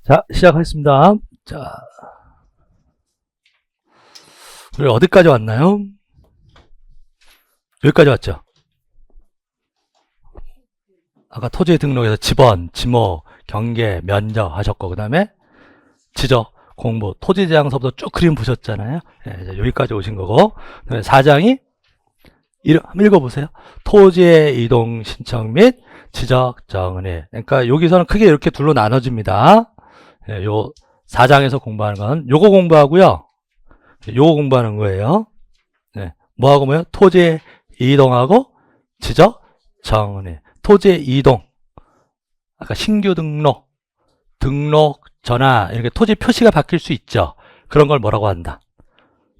자, 시작하겠습니다. 자, 우리 어디까지 왔나요? 여기까지 왔죠? 아까 토지 등록에서 지번, 지목, 경계, 면적 하셨고, 그 다음에 지적, 공부, 토지대장서부터 쭉 그림 보셨잖아요. 네, 여기까지 오신 거고, 그 다음에 4장이 한번 읽어보세요. 토지의 이동 신청 및 지적 정의. 그러니까 여기서는 크게 이렇게 둘로 나눠집니다. 요 4장에서 공부하는 건 요거 공부하고요. 요거 공부하는 거예요. 뭐하고 뭐요? 토지의 이동하고 지적 정의. 토지의 이동. 아까 신규 등록, 등록 전화 이렇게 토지 표시가 바뀔 수 있죠. 그런 걸 뭐라고 한다?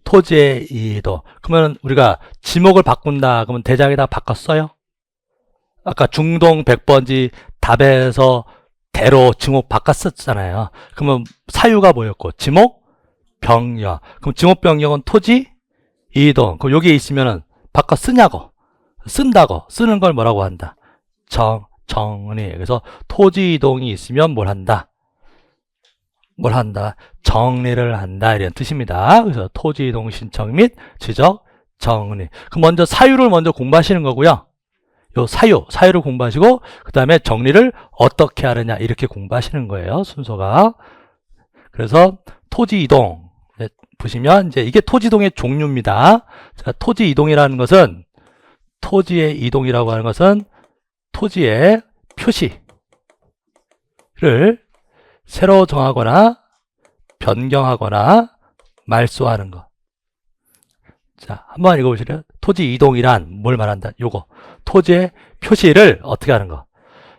토지의 이동. 그러면 우리가 지목을 바꾼다. 그러면 대장에다 바꿨어요? 아까 중동 100번지 답에서 대로 지목 바꿨었잖아요. 그러면 사유가 뭐였고? 지목 변경. 그럼 지목 변경은 토지 이동. 그럼 여기에 있으면은 바꿔 쓰냐고? 쓴다고. 쓰는 걸 뭐라고 한다? 정리. 그래서 토지 이동이 있으면 뭘 한다? 뭘 한다? 정리를 한다. 이런 뜻입니다. 그래서 토지 이동 신청 및 지적 정리. 그럼 먼저 사유를 먼저 공부하시는 거고요. 요 사유를 공부하시고 그 다음에 정리를 어떻게 하느냐 이렇게 공부하시는 거예요. 순서가. 그래서 토지 이동 보시면 이제 이게 토지 이동의 종류입니다. 자, 토지 이동이라는 것은 토지의 이동이라고 하는 것은 토지의 표시를 새로 정하거나 변경하거나 말소하는 것. 자, 한번 읽어보실래요? 토지 이동이란 뭘 말한다? 요거. 토지의 표시를 어떻게 하는 거?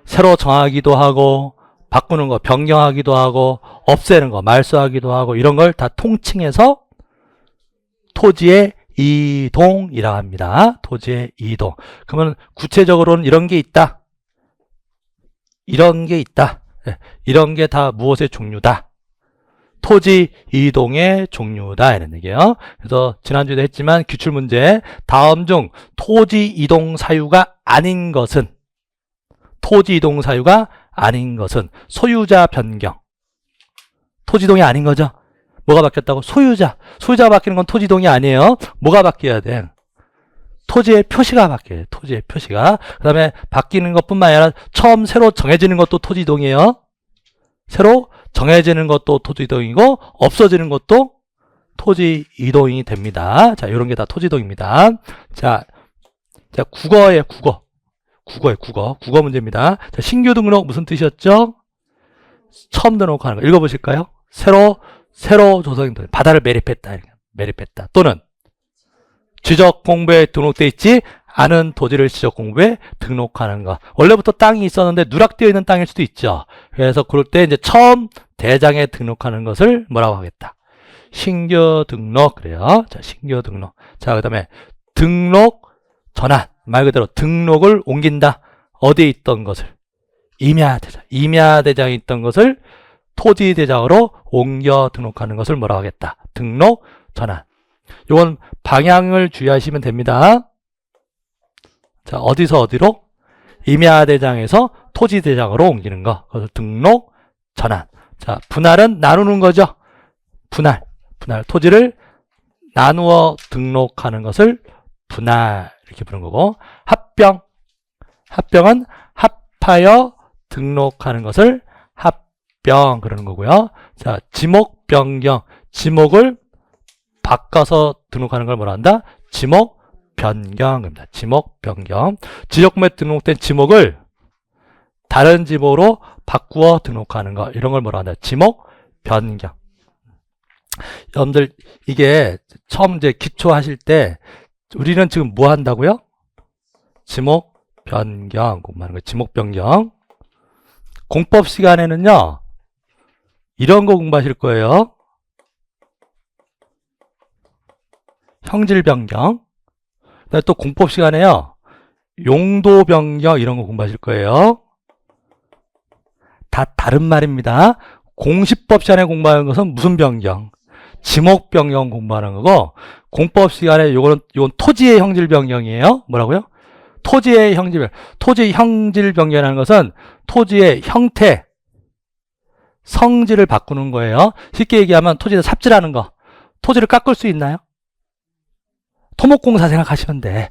새로 정하기도 하고, 바꾸는 거, 변경하기도 하고, 없애는 거, 말소하기도 하고, 이런 걸 다 통칭해서 토지의 이동이라고 합니다. 토지의 이동. 그러면 구체적으로는 이런 게 있다. 이런 게 있다. 이런 게 다 무엇의 종류다? 토지 이동의 종류다 이런 얘기예요. 그래서 지난주에도 했지만 기출문제 다음 중 토지 이동 사유가 아닌 것은 토지 이동 사유가 아닌 것은 소유자 변경. 토지 이동이 아닌 거죠. 뭐가 바뀌었다고? 소유자가 바뀌는 건 토지 이동이 아니에요. 뭐가 바뀌어야 돼? 토지의 표시가 바뀌어요. 토지의 표시가. 그 다음에 바뀌는 것뿐만 아니라 처음 새로 정해지는 것도 토지 이동이에요. 새로 정해지는 것도 토지 이동이고 없어지는 것도 토지 이동이 됩니다. 자, 이런 게 다 토지 이동입니다. 자, 국어예요. 국어 문제입니다. 자, 신규 등록 무슨 뜻이었죠? 처음 등록하는 거. 읽어보실까요? 새로 조성된 바다를 매립했다. 또는 지적 공부에 등록돼 있지 않은 토지를 지적 공부에 등록하는 거. 원래부터 땅이 있었는데 누락되어 있는 땅일 수도 있죠. 그래서 그럴 때 이제 처음 대장에 등록하는 것을 뭐라고 하겠다? 신규 등록. 그래요. 자, 신규 등록. 자, 그 다음에 등록 전환. 말 그대로 등록을 옮긴다. 어디에 있던 것을? 임야대장에 있던 것을 토지대장으로 옮겨 등록하는 것을 뭐라고 하겠다? 등록 전환. 이건 방향을 주의하시면 됩니다. 자, 어디서 어디로? 임야대장에서 토지대장으로 옮기는 거. 그래서 등록 전환. 자, 분할은 나누는 거죠. 분할. 토지를 나누어 등록하는 것을 분할. 이렇게 부르는 거고. 합병은 합하여 등록하는 것을 합병. 그러는 거고요. 자, 지목 변경. 지목을 바꿔서 등록하는 걸 뭐라 한다? 지목 변경입니다. 지목 변경. 지적공부에 등록된 지목을 다른 지목으로 바꾸어 등록하는 거. 이런 걸 뭐라 한다? 지목 변경. 여러분들 이게 처음 이제 기초하실 때 우리는 지금 뭐 한다고요? 지목 변경 공부하는 거예요. 지목 변경. 공법 시간에는요. 이런 거 공부하실 거예요. 형질 변경. 또 공법 시간에요. 용도 변경 이런 거 공부하실 거예요. 다 다른 말입니다. 공시법 시간에 공부하는 것은 무슨 변경? 지목 변경 공부하는 거고 공법 시간에 요건 토지의 형질 변경이에요. 뭐라고요? 토지의 형질 변경이라는 것은 토지의 형태, 성질을 바꾸는 거예요. 쉽게 얘기하면 토지에서 삽질하는 거. 토지를 깎을 수 있나요? 토목공사 생각하시면 돼.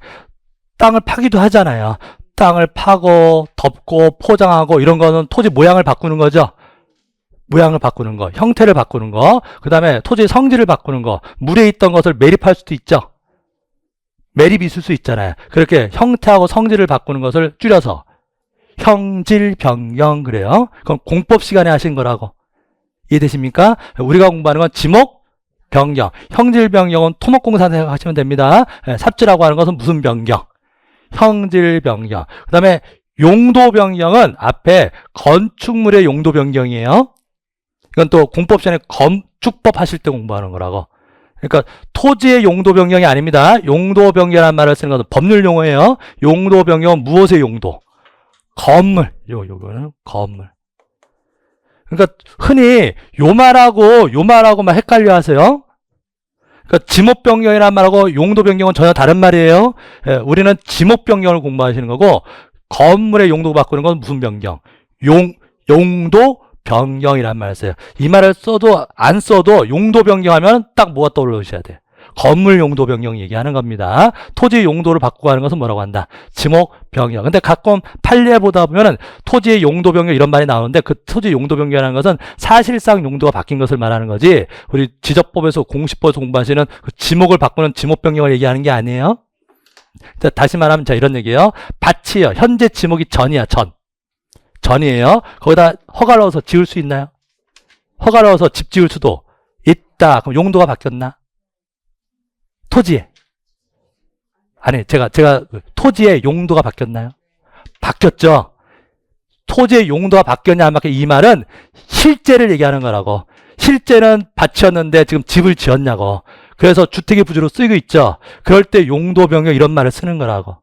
땅을 파기도 하잖아요. 땅을 파고 덮고 포장하고 이런 거는 토지 모양을 바꾸는 거죠. 모양을 바꾸는 거, 형태를 바꾸는 거, 그 다음에 토지의 성질을 바꾸는 거, 물에 있던 것을 매립할 수도 있죠. 매립이 있을 수 있잖아요. 그렇게 형태하고 성질을 바꾸는 것을 줄여서 형질 변경 그래요. 그럼 공법 시간에 하신 거라고. 이해되십니까? 우리가 공부하는 건 지목 변경, 형질 변경은 토목공사 생각하시면 됩니다. 삽질하고 하는 것은 무슨 변경? 형질 변경. 그 다음에 용도 변경은 앞에 건축물의 용도 변경이에요. 이건 또 공법 시간에 건축법 하실 때 공부하는 거라고. 그러니까 토지의 용도 변경이 아닙니다. 용도 변경이라는 말을 쓰는 것은 법률 용어예요. 용도 변경은 무엇의 용도? 건물. 요거는 건물. 그러니까 흔히 요 말하고 막 헷갈려 하세요. 그러니까 지목 변경이라는 말하고 용도 변경은 전혀 다른 말이에요. 예, 우리는 지목 변경을 공부하시는 거고 건물의 용도 바꾸는 건 무슨 변경? 용도 변경이란 말을 써요. 이 말을 써도 안 써도 용도 변경하면 딱 뭐가 떠올르셔야 돼요. 건물 용도 변경 얘기하는 겁니다. 토지 용도를 바꾸고 하는 것은 뭐라고 한다? 지목 변경. 근데 가끔 판례 보다 보면은 토지의 용도 변경 이런 말이 나오는데 그 토지 용도 변경이라는 것은 사실상 용도가 바뀐 것을 말하는 거지 우리 지적법에서 공시법에서 공부하시는 그 지목을 바꾸는 지목 변경을 얘기하는 게 아니에요. 자, 다시 말하면 자 이런 얘기예요. 밭이요. 현재 지목이 전이야. 전이에요. 거기다 허가를 넣어서 지을 수 있나요? 허가를 넣어서 집 지을 수도 있다. 그럼 용도가 바뀌었나? 토지에. 아니, 제가 토지의 용도가 바뀌었나요? 바뀌었죠? 토지의 용도가 바뀌었냐 안 바뀌었냐 이 말은 실제를 얘기하는 거라고. 실제는 밭이었는데 지금 집을 지었냐고. 그래서 주택의 부지로 쓰이고 있죠. 그럴 때 용도 변경 이런 말을 쓰는 거라고.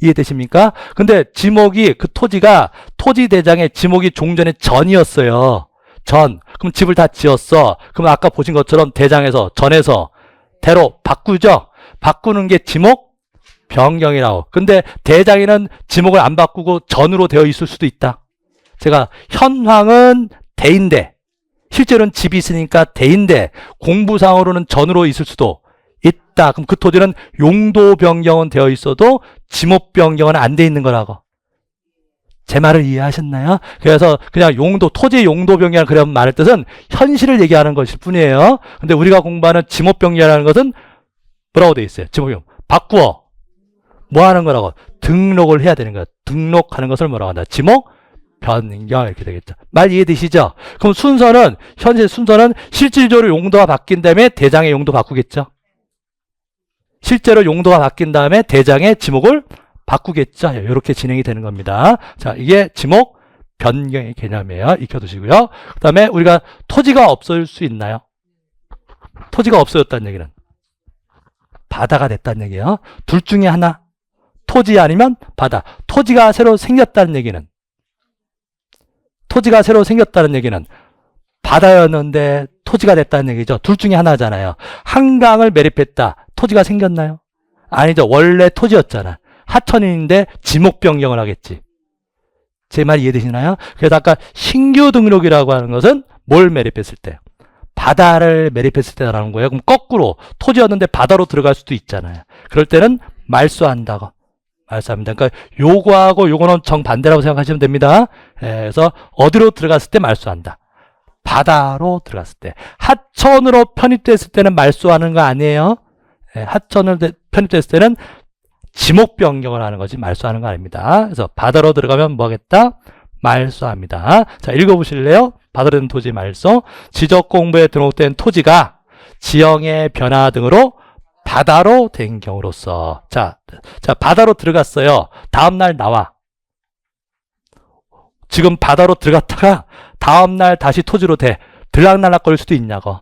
이해되십니까? 근데 지목이 그 토지가 토지 대장의 지목이 종전에 전이었어요. 전. 그럼 집을 다 지었어. 그럼 아까 보신 것처럼 대장에서 전에서 대로 바꾸죠. 바꾸는 게 지목 변경이라고. 근데 대장에는 지목을 안 바꾸고 전으로 되어 있을 수도 있다. 제가 현황은 대인데 실제로는 집이 있으니까 대인데 공부상으로는 전으로 있을 수도 있다. 그럼 그 토지는 용도 변경은 되어 있어도 지목 변경은 안 돼 있는 거라고. 제 말을 이해하셨나요? 그래서 그냥 용도, 토지의 용도 변경이라는 그런 말의 뜻은 현실을 얘기하는 것일 뿐이에요. 근데 우리가 공부하는 지목 변경이라는 것은 뭐라고 돼 있어요? 지목 변경. 바꾸어. 뭐 하는 거라고? 등록을 해야 되는 거야. 등록하는 것을 뭐라고 한다? 지목 변경 이렇게 되겠죠. 말 이해되시죠? 그럼 순서는 현재 순서는 실질적으로 용도가 바뀐 다음에 대장의 용도 바꾸겠죠. 실제로 용도가 바뀐 다음에 대장의 지목을 바꾸겠죠. 이렇게 진행이 되는 겁니다. 자, 이게 지목 변경의 개념이에요. 익혀두시고요. 그 다음에 우리가 토지가 없어질 수 있나요? 토지가 없어졌다는 얘기는 바다가 됐다는 얘기예요. 둘 중에 하나. 토지 아니면 바다. 토지가 새로 생겼다는 얘기는 바다였는데 토지가 됐다는 얘기죠. 둘 중에 하나잖아요. 한강을 매립했다. 토지가 생겼나요? 아니죠. 원래 토지였잖아. 하천인데 지목 변경을 하겠지. 제 말 이해되시나요? 그래서 아까 신규 등록이라고 하는 것은 뭘 매립했을 때? 바다를 매립했을 때라는 거예요. 그럼 거꾸로 토지였는데 바다로 들어갈 수도 있잖아요. 그럴 때는 말소한다고. 말소합니다. 그러니까 요거하고 요거는 정반대라고 생각하시면 됩니다. 그래서 어디로 들어갔을 때 말소한다. 바다로 들어갔을 때. 하천으로 편입됐을 때는 말소하는 거 아니에요. 하천을 편입됐을 때는 지목 변경을 하는 거지 말소하는 거 아닙니다. 그래서 바다로 들어가면 뭐 하겠다? 말소합니다. 자, 읽어보실래요? 바다로 된 토지 말소. 지적공부에 등록된 토지가 지형의 변화 등으로 바다로 된 경우로서. 자, 바다로 들어갔어요. 다음날 나와. 지금 바다로 들어갔다가 다음날 다시 토지로 돼. 들락날락 거릴 수도 있냐고.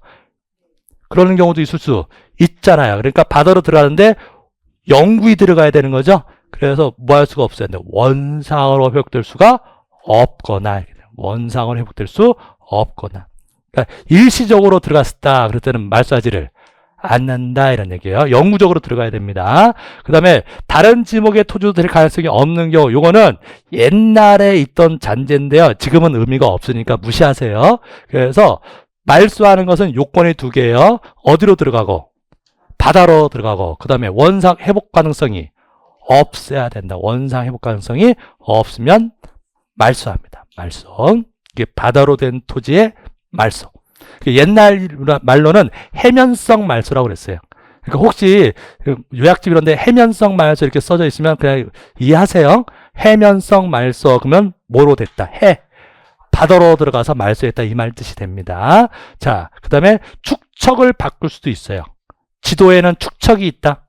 그러는 경우도 있을 수 있잖아요. 그러니까 바다로 들어가는데 영구히 들어가야 되는 거죠. 그래서 뭐 할 수가 없어요. 원상으로 회복될 수가 없거나, 원상으로 회복될 수 없거나. 그러니까 일시적으로 들어갔었다. 그럴 때는 말소하지를 않는다 이런 얘기예요. 영구적으로 들어가야 됩니다. 그 다음에 다른 지목의 토지도 될 가능성이 없는 경우, 요거는 옛날에 있던 잔재인데요. 지금은 의미가 없으니까 무시하세요. 그래서 말소하는 것은 요건이 두 개예요. 어디로 들어가고 바다로 들어가고, 그 다음에 원상 회복 가능성이 없어야 된다. 원상 회복 가능성이 없으면 말소합니다. 말소. 이게 바다로 된 토지의 말소. 옛날 말로는 해면성 말소라고 그랬어요. 그러니까 혹시 요약집 이런데 해면성 말소 이렇게 써져 있으면 그냥 이해하세요. 해면성 말소 그러면 뭐로 됐다? 바다로 들어가서 말소했다 이 말 뜻이 됩니다. 자, 그 다음에 축척을 바꿀 수도 있어요. 지도에는 축척이 있다.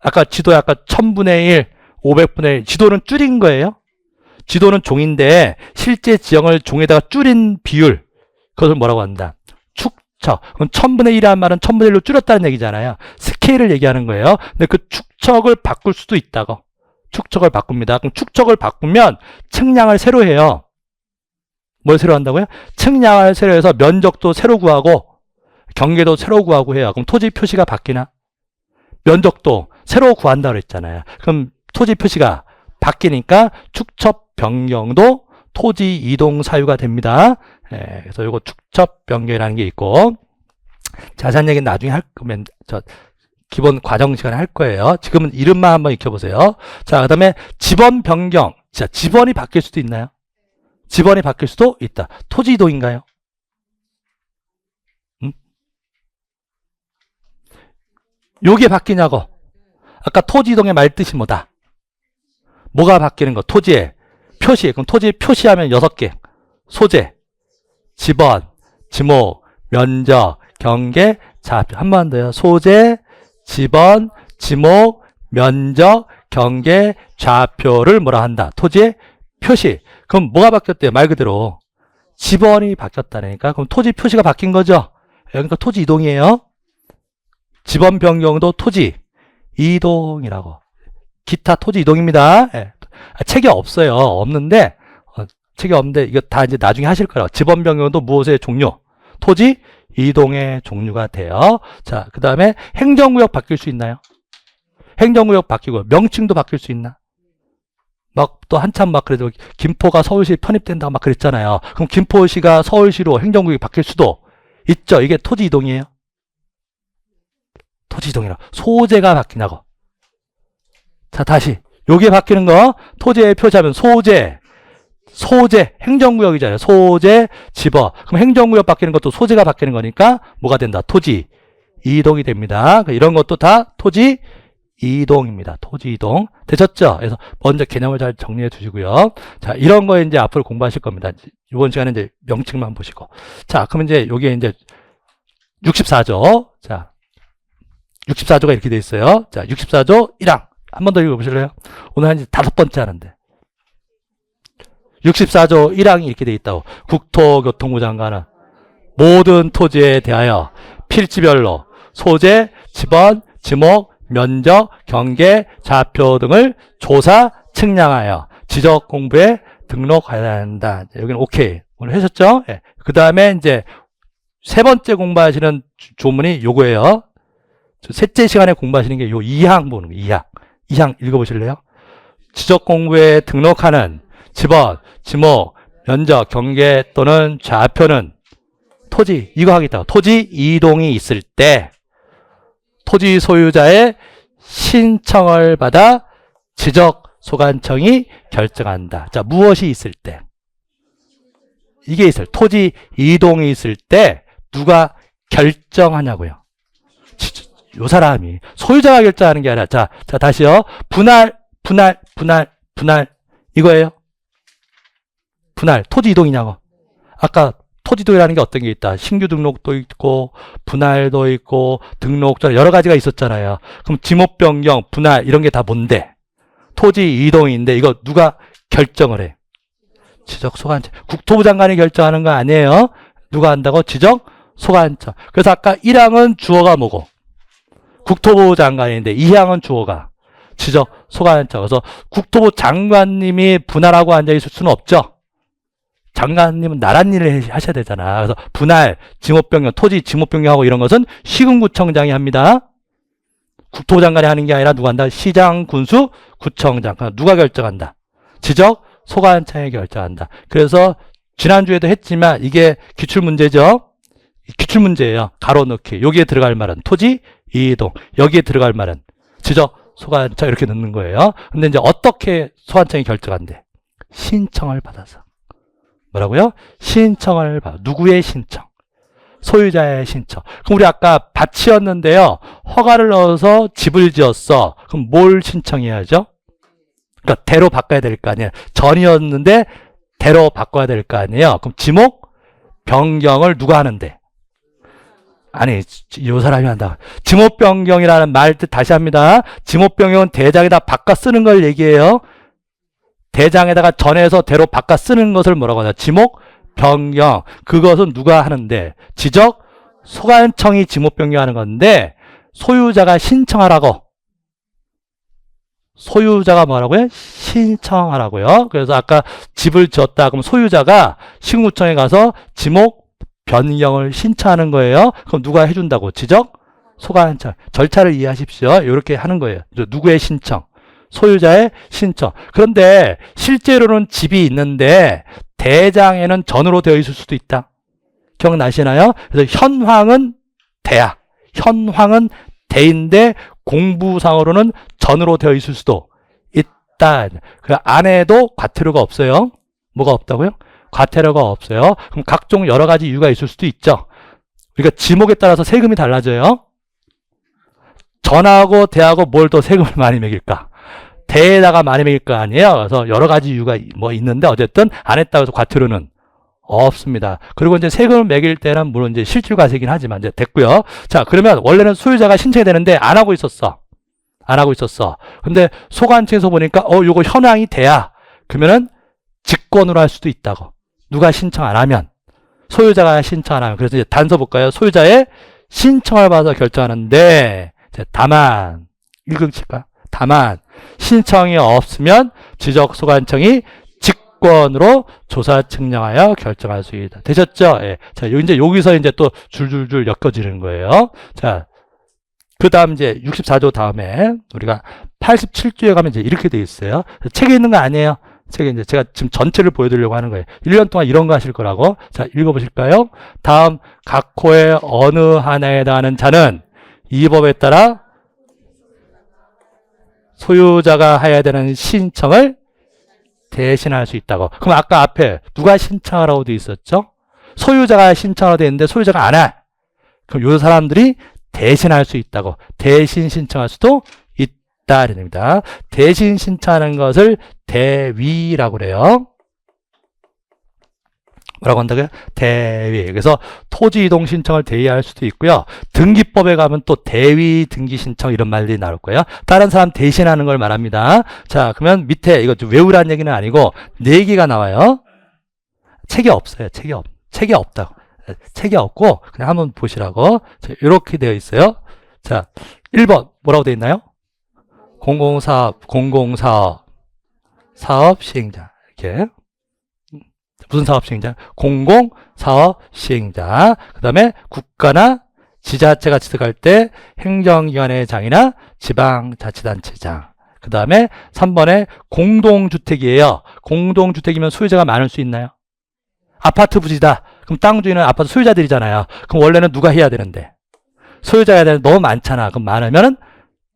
아까 지도에 아까 1000분의 1, 500분의 1 지도는 줄인 거예요. 지도는 종인데 실제 지형을 종에다가 줄인 비율, 그것을 뭐라고 한다? 축척. 그럼 1000분의 1이라는 말은 1000분의 1로 줄였다는 얘기잖아요. 스케일을 얘기하는 거예요. 근데 그 축척을 바꿀 수도 있다고. 축척을 바꿉니다. 그럼 축척을 바꾸면 측량을 새로 해요. 뭘 새로 한다고요? 측량을 새로 해서 면적도 새로 구하고 경계도 새로 구하고 해요. 그럼 토지 표시가 바뀌나? 면적도 새로 구한다 그랬잖아요. 그럼 토지 표시가 바뀌니까 축척 변경도 토지 이동 사유가 됩니다. 그래서 이거 축척 변경이라는 게 있고, 자세한 얘기는 나중에 할 거면 기본 과정 시간에 할 거예요. 지금은 이름만 한번 익혀보세요. 자, 그 다음에 지번 변경. 자, 지번이 바뀔 수도 있나요? 지번이 바뀔 수도 있다. 토지 이동인가요? 요게 바뀌냐고. 아까 토지 이동의 말뜻이 뭐다? 뭐가 바뀌는 거? 토지의 표시. 그럼 토지 표시하면 6개. 소재, 지번, 지목, 면적, 경계, 좌표. 한 번 더요. 소재, 지번, 지목, 면적, 경계, 좌표를 뭐라 한다? 토지의 표시. 그럼 뭐가 바뀌었대요? 말 그대로 지번이 바뀌었다니까. 그럼 토지 표시가 바뀐 거죠. 그러니까 토지 이동이에요. 지번 변경도 토지 이동이라고. 기타 토지 이동입니다. 책이 없어요. 없는데 책이 없는데 이거 다 이제 나중에 하실 거라고. 지번 변경도 무엇의 종류? 토지 이동의 종류가 돼요. 자, 그 다음에 행정구역 바뀔 수 있나요? 행정구역 바뀌고 명칭도 바뀔 수 있나? 막 또 한참 막 그래도 김포가 서울시 편입된다고 막 그랬잖아요. 그럼 김포시가 서울시로 행정구역이 바뀔 수도 있죠. 이게 토지 이동이에요. 토지 이동이라. 소재가 바뀌냐고. 자, 다시 요게 바뀌는 거 토지에 표시하면 소재, 행정구역이잖아요. 소재, 지번. 그럼 행정구역 바뀌는 것도 소재가 바뀌는 거니까 뭐가 된다? 토지 이동이 됩니다. 이런 것도 다 토지 이동입니다. 토지 이동. 되셨죠? 그래서 먼저 개념을 잘 정리해 두시고요. 자, 이런 거 이제 앞으로 공부하실 겁니다. 이번 시간에 이제 명칭만 보시고. 자, 그러면 이제 요게 이제 64조. 자, 64조가 이렇게 돼 있어요. 자, 64조 1항. 한 번 더 읽어보실래요? 오늘 한 5번째 하는데. 64조 1항이 이렇게 돼 있다고. 국토교통부 장관은 모든 토지에 대하여 필지별로 소재, 지번, 지목, 면적, 경계, 좌표 등을 조사, 측량하여 지적 공부에 등록해야 한다. 여기는 오케이. 오늘 하셨죠? 네. 그 다음에 이제 세 번째 공부하시는 조문이 요거예요. 셋째 시간에 공부하시는 게 요 2항 보는 거예요. 2항 읽어보실래요? 지적 공부에 등록하는 지번, 지목, 면적, 경계 또는 좌표는 토지, 이거 하겠다. 토지 이동이 있을 때 토지 소유자의 신청을 받아 지적소관청이 결정한다. 자, 무엇이 있을 때? 이게 있을 때. 토지 이동이 있을 때 누가 결정하냐고요. 요 사람이 소유자가 결정하는 게 아니라 자 다시요. 분할 이거예요. 분할 토지 이동이냐고. 아까 토지 이동이라는 게 어떤 게 있다. 신규 등록도 있고 분할도 있고 등록도 여러 가지가 있었잖아요. 그럼 지목 변경, 분할 이런 게 다 뭔데? 토지 이동인데 이거 누가 결정을 해? 지적소관청. 국토부 장관이 결정하는 거 아니에요. 누가 한다고? 지적소관청. 그래서 아까 1항은 주어가 뭐고? 국토부 장관인데 2항은 주어가 지적소관청. 그래서 국토부 장관님이 분할하고 앉아있을 수는 없죠. 장관님은 나란 일을 하셔야 되잖아. 그래서 분할, 지목변경, 토지 지목변경하고 이런 것은 시군구청장이 합니다. 국토장관이 하는 게 아니라 누가 한다? 시장, 군수, 구청장. 누가 결정한다? 지적, 소관청이 결정한다. 그래서 지난주에도 했지만 이게 기출문제죠. 기출문제예요. 가로 넣기. 여기에 들어갈 말은 토지, 이동. 여기에 들어갈 말은 지적, 소관청 이렇게 넣는 거예요. 근데 이제 어떻게 소관청이 결정한대? 신청을 받아서. 뭐라고요? 신청을 받아. 누구의 신청? 소유자의 신청. 그럼 우리 아까 밭이었는데요. 허가를 넣어서 집을 지었어. 그럼 뭘 신청해야죠? 그러니까 대로 바꿔야 될 거 아니에요. 전이었는데 대로 바꿔야 될 거 아니에요. 그럼 지목 변경을 누가 하는데? 아니, 이 사람이 한다. 지목 변경이라는 말 뜻 다시 합니다. 지목 변경은 대장에다 바꿔 쓰는 걸 얘기해요. 대장에다가 전에서 대로 바꿔 쓰는 것을 뭐라고 하냐? 지목 변경. 그것은 누가 하는데? 지적 소관청이 지목 변경하는 건데 소유자가 신청하라고. 소유자가 뭐라고요? 신청하라고요. 그래서 아까 집을 지었다 그럼 소유자가 시군구청에 가서 지목 변경을 신청하는 거예요. 그럼 누가 해준다고? 지적 소관청. 절차를 이해하십시오. 이렇게 하는 거예요. 누구의 신청? 소유자의 신청. 그런데 실제로는 집이 있는데 대장에는 전으로 되어 있을 수도 있다. 기억나시나요? 그래서 현황은 대야. 현황은 대인데 공부상으로는 전으로 되어 있을 수도 있다. 그 안에도 과태료가 없어요. 뭐가 없다고요? 과태료가 없어요. 그럼 각종 여러 가지 이유가 있을 수도 있죠. 그러니까 지목에 따라서 세금이 달라져요. 전하고 대하고 뭘 더 세금을 많이 매길까? 대에다가 많이 매길 거 아니에요. 그래서 여러 가지 이유가 뭐 있는데 어쨌든 안 했다고 해서 과태료는 없습니다. 그리고 이제 세금을 매길 때는 물론 이제 실질과세긴 하지만 이제 됐고요. 자, 그러면 원래는 소유자가 신청이 되는데 안 하고 있었어. 안 하고 있었어. 근데 소관청에서 보니까 요거 현황이 돼야 그러면은 직권으로 할 수도 있다고. 누가 신청 안 하면 소유자가 신청 안 하면. 그래서 이제 단서 볼까요? 소유자의 신청을 받아서 결정하는데 다만 읽으실까? 다만 신청이 없으면 지적소관청이 직권으로 조사 측량하여 결정할 수 있다. 되셨죠? 예. 자, 이제 여기서 이제 또 줄줄줄 엮어지는 거예요. 자, 그 다음 이제 64조 다음에 우리가 87조에 가면 이제 이렇게 돼 있어요. 책에 있는 거 아니에요. 책에 이제 제가 지금 전체를 보여드리려고 하는 거예요. 1년 동안 이런 거 하실 거라고. 자, 읽어보실까요? 다음 각 호의 어느 하나에 해당하는 자는 이 법에 따라 소유자가 해야 되는 신청을 대신할 수 있다고. 그럼 아까 앞에 누가 신청하라고 돼 있었죠? 소유자가 신청하라고 돼 있는데 소유자가 안 해. 그럼 요 사람들이 대신할 수 있다고. 대신 신청할 수도 있다. 이랍니다. 대신 신청하는 것을 대위라고 그래요. 뭐라고 한다고요? 대위. 그래서 토지 이동 신청을 대위할 수도 있고요. 등기법에 가면 또 대위 등기 신청 이런 말들이 나올 거예요. 다른 사람 대신하는 걸 말합니다. 자, 그러면 밑에 이거 좀 외우라는 얘기는 아니고 4개가 나와요. 책이 없어요. 책이 없다고. 책이 없고 그냥 한번 보시라고. 자, 이렇게 되어 있어요. 자, 1번 뭐라고 되어 있나요? 공공사업 시행자. 이렇게. 무슨 사업 시행자? 공공사업 시행자. 그 다음에 국가나 지자체가 지득할 때 행정기관의 장이나 지방자치단체장. 그 다음에 3번에 공동주택이에요. 공동주택이면 소유자가 많을 수 있나요? 아파트 부지다. 그럼 땅 주인은 아파트 소유자들이잖아요. 그럼 원래는 누가 해야 되는데? 소유자가 해야 되는데 너무 많잖아. 그럼 많으면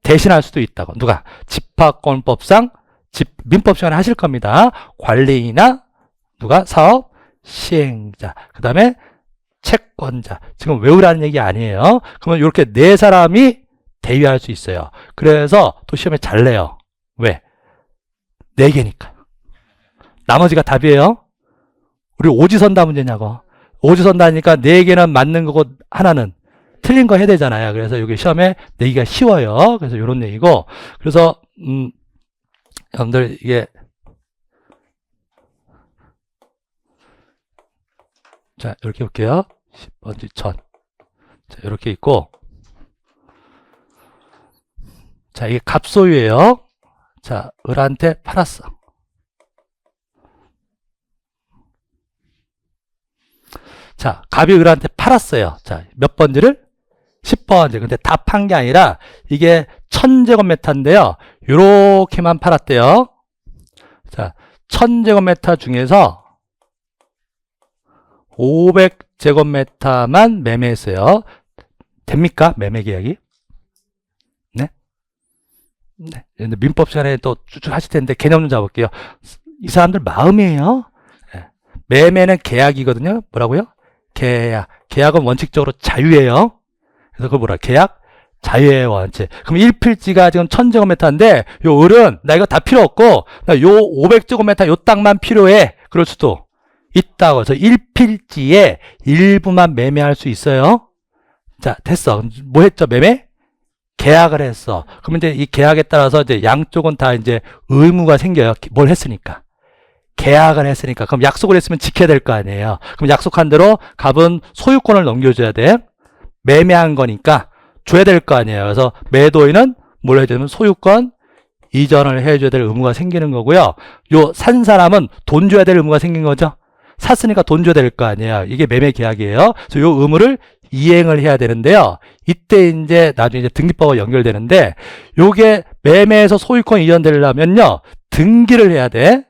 대신할 수도 있다고. 누가? 집합권법상 민법 시간에 하실 겁니다. 관리인이나 누가? 사업 시행자. 그 다음에 채권자. 지금 외우라는 얘기 아니에요. 그러면 이렇게 4사람이 대위할 수 있어요. 그래서 또 시험에 잘 내요. 왜? 4개니까. 나머지가 답이에요. 우리 오지선다 문제냐고. 오지선다니까 4개는 맞는 거고 하나는 틀린 거 해야 되잖아요. 그래서 여기 시험에 내기가 쉬워요. 그래서 이런 얘기고. 그래서 여러분들 이게 자, 이렇게 볼게요. 10번지 전. 자, 이렇게 있고. 자, 이게 갑소유예요. 자, 을한테 팔았어. 자, 갑이 을한테 팔았어요. 자, 몇 번지를? 10번지. 근데 다 판 게 아니라 이게 1000제곱미터인데요. 요렇게만 팔았대요. 자, 1000제곱미터 중에서 500제곱미터만 매매했어요. 됩니까? 매매 계약이? 네? 네. 민법 시간에 또 쭉 하실 텐데 개념 좀 잡을게요. 이 사람들 마음이에요. 네. 매매는 계약이거든요. 뭐라고요? 계약. 계약은 원칙적으로 자유예요. 그래서 그걸 뭐라? 계약? 자유의 원칙. 그럼 1필지가 지금 1000제곱미터인데 요 을은 나 이거 다 필요 없고 나 요 500제곱미터 요 땅만 필요해. 그럴 수도 있다고. 그래서 1필지에 일부만 매매할 수 있어요. 자, 됐어. 뭐 했죠? 매매? 계약을 했어. 그러면 이제 이 계약에 따라서 이제 양쪽은 다 이제 의무가 생겨요. 뭘 했으니까. 계약을 했으니까. 그럼 약속을 했으면 지켜야 될 거 아니에요. 그럼 약속한 대로 갑은 소유권을 넘겨줘야 돼. 매매한 거니까 줘야 될 거 아니에요. 그래서 매도인은 뭘 해야 되냐면 소유권 이전을 해줘야 될 의무가 생기는 거고요. 요 산 사람은 돈 줘야 될 의무가 생긴 거죠. 샀으니까 돈 줘야 될 거 아니에요. 이게 매매 계약이에요. 그래서 요 의무를 이행을 해야 되는데요. 이때 이제 나중에 이제 등기법과 연결되는데 요게 매매에서 소유권 이전되려면요. 등기를 해야 돼.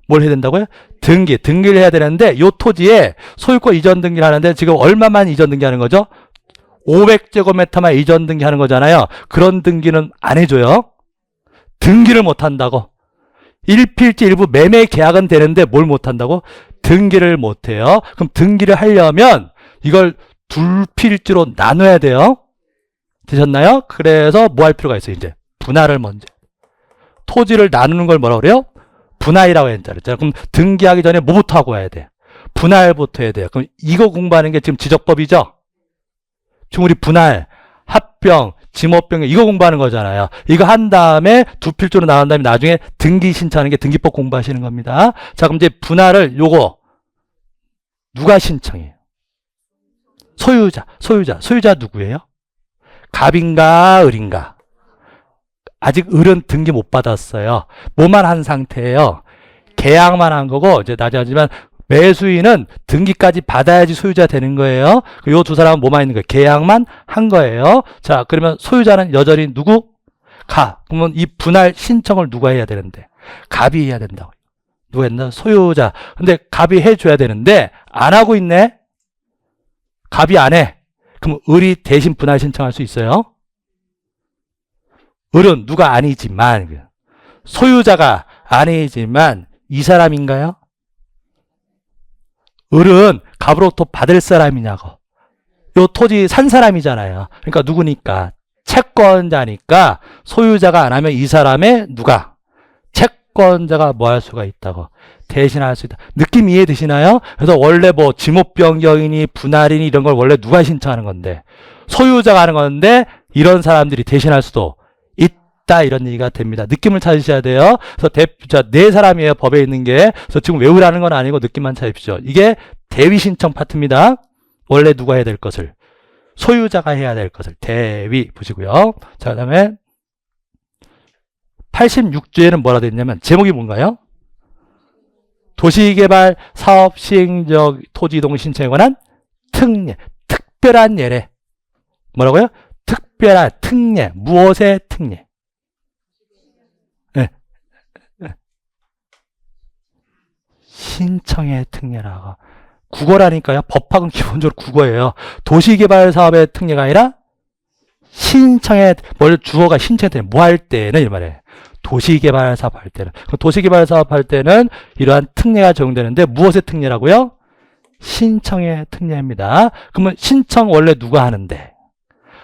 뭘 해야 된다고요? 등기를 해야 되는데 요 토지에 소유권 이전 등기를 하는데 지금 얼마만 이전 등기하는 거죠? 500제곱미터만 이전 등기하는 거잖아요. 그런 등기는 안 해줘요. 등기를 못 한다고. 1필지 일부 매매 계약은 되는데 뭘 못 한다고? 등기를 못 해요. 그럼 등기를 하려면 이걸 둘 필지로 나눠야 돼요. 되셨나요? 그래서 뭐 할 필요가 있어요? 이제 분할을 먼저. 토지를 나누는 걸 뭐라고 그래요? 분할이라고 했잖아요. 그럼 등기하기 전에 뭐부터 하고 와야 돼? 분할부터 해야 돼요. 그럼 이거 공부하는 게 지금 지적법이죠? 지금 우리 분할, 합병, 지모병 이거 공부하는 거잖아요. 이거 한 다음에 두 필조로 나온 다음에 나중에 등기 신청하는 게 등기법 공부하시는 겁니다. 자, 그럼 이제 분할을 요거 누가 신청해요? 소유자 누구예요? 갑인가 을인가? 아직 을은 등기 못 받았어요. 뭐만 한 상태예요. 계약만 한 거고 이제 나중에지만 매수인은 등기까지 받아야지 소유자 되는 거예요. 요 두 사람은 뭐만 있는 거예요? 계약만 한 거예요. 자, 그러면 소유자는 여전히 누구? 갑. 그러면 이 분할 신청을 누가 해야 되는데? 갑이 해야 된다고. 누가 했나? 소유자. 근데 갑이 해줘야 되는데 안 하고 있네? 갑이 안 해. 그럼 을이 대신 분할 신청할 수 있어요? 을은 누가 아니지만 소유자가 아니지만 이 사람인가요? 을은 갑으로부터 받을 사람이냐고. 요 토지 산 사람이잖아요. 그러니까 누구니까? 채권자니까 소유자가 안 하면 이 사람의 누가? 채권자가 뭐 할 수가 있다고. 대신할 수 있다. 느낌 이해되시나요? 그래서 원래 뭐 지목변경이니 분할이니 이런 걸 원래 누가 신청하는 건데 소유자가 하는 건데 이런 사람들이 대신할 수도 있다 이런 얘기가 됩니다. 느낌을 찾으셔야 돼요. 그래서 네 사람이에요. 법에 있는 게. 그래서 지금 외우라는 건 아니고 느낌만 찾으십시오. 이게 대위 신청 파트입니다. 원래 누가 해야 될 것을 소유자가 해야 될 것을 대위 보시고요. 자, 그다음에 86조에는 뭐라 되어 있냐면 제목이 뭔가요? 도시개발 사업 시행적 토지 이동 신청에 관한 특례, 특별한 예래. 뭐라고요? 특별한 특례. 무엇의 특례? 네. 신청의 특례라고. 국어라니까요. 법학은 기본적으로 국어예요. 도시개발 사업의 특례가 아니라 신청의 주어가 신청의 특례. 뭐 할 때는 이 말이에요. 도시개발 사업 할 때는. 도시개발 사업 할 때는 이러한 특례가 적용되는데 무엇의 특례라고요? 신청의 특례입니다. 그러면 신청 원래 누가 하는데?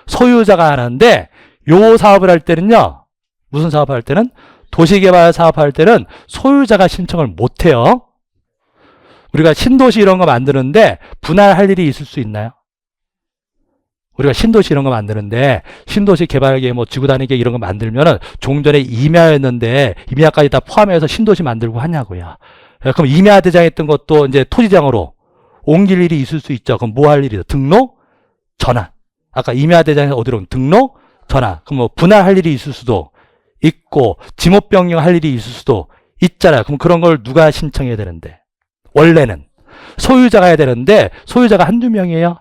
소유자가 하는데 요 사업을 할 때는요. 무슨 사업을 할 때는? 도시개발 사업 할 때는 소유자가 신청을 못 해요. 우리가 신도시 이런 거 만드는데 분할할 일이 있을 수 있나요? 우리가 신도시 이런 거 만드는데 신도시 개발계 뭐 지구단위계 이런 거 만들면은 종전에 임야였는데 임야까지 다 포함해서 신도시 만들고 하냐고요. 그럼 임야 대장했던 것도 이제 토지장으로 옮길 일이 있을 수 있죠. 그럼 뭐 할 일이죠? 등록, 전환. 아까 임야 대장에서 어디로 등록, 전환. 그럼 뭐 분할할 일이 있을 수도 있고 지목변경 할 일이 있을 수도 있잖아요. 그럼 그런 걸 누가 신청해야 되는데? 원래는 소유자가 해야 되는데 소유자가 한두 명이에요.